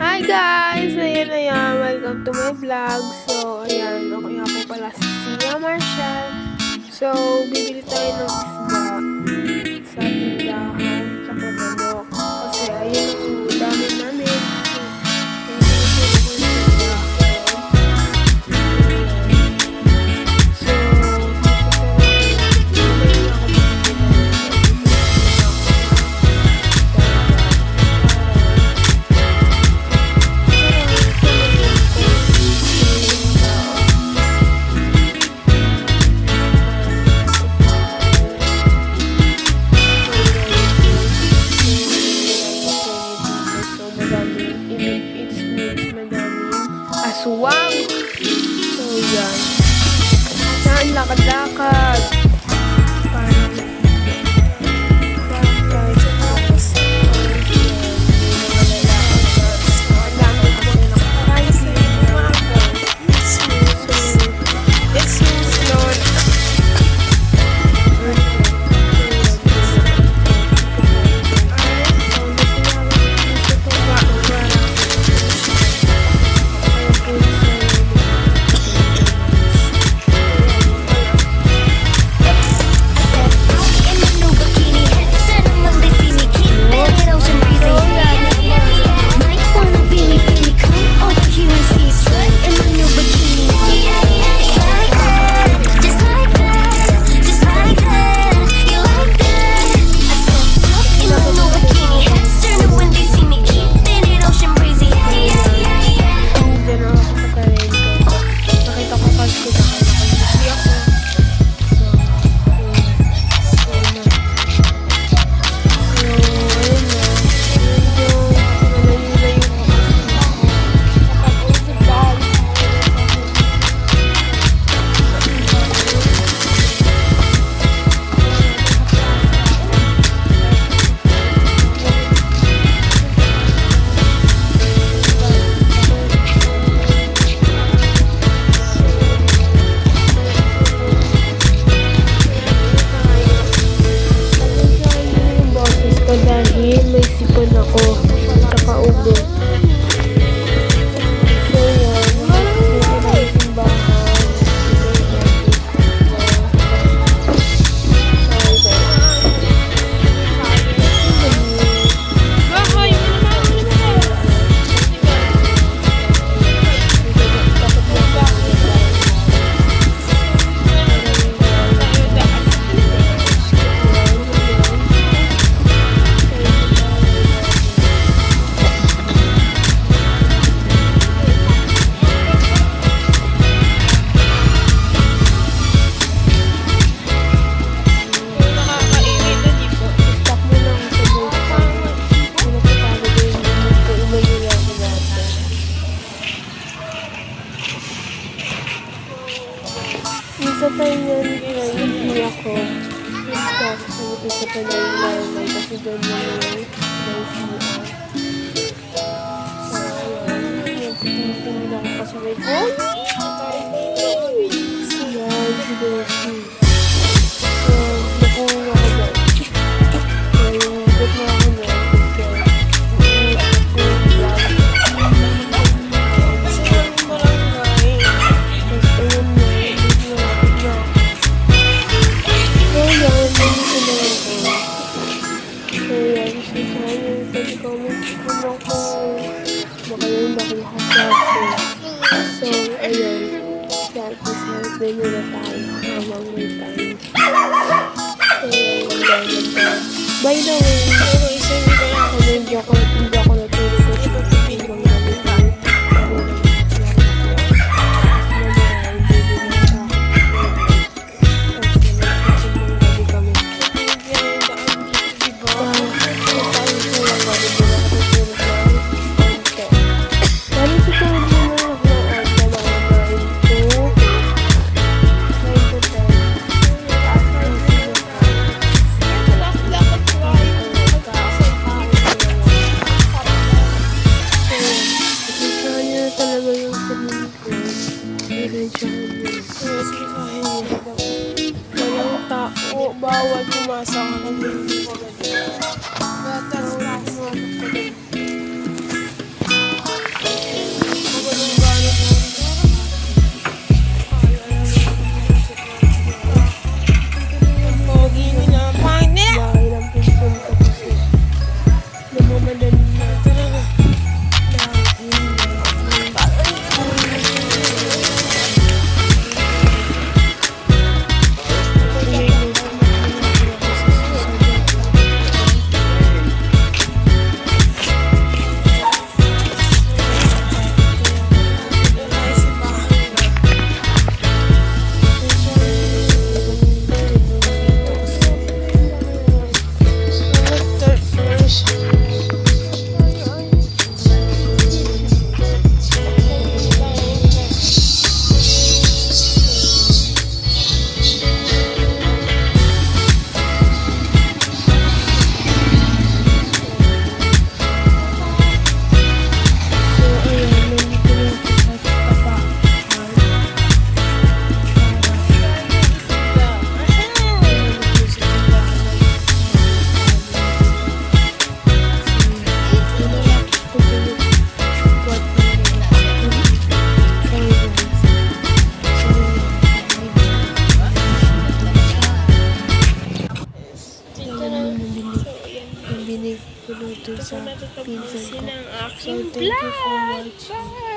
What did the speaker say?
Hi guys! Ayan, welcome to my vlog. So, ayan, ako nga po pala si Sia Marshall. So, bibili tayo ng isda sa tindahan, tsaka manok. Kasi, ayun ang dami namin. Aswang. So, yan. Saan lakad-lakad? Dahil may sipon ako tsaka ubo. So yan, dito na yung simbahan. Isa tayo yan, hindi ako. Isa pa na yung lalay kasi doon na yung CR. So, ayan. Yung tingin ako kasi may gold. So, yan, si Becky. So, nakuha ako dyan. So, yung gut na ako dyan. So, ayun. Yan, please menu na tayo habang may time. So, ayun. By the way, hindi ako natulog kasi ibang gamit tayo. Walang tao, bawal pumasok ng gatas na pinutol Ito sa po pinsan ko. natatapusin ang So, aking thank you for vlog. watching.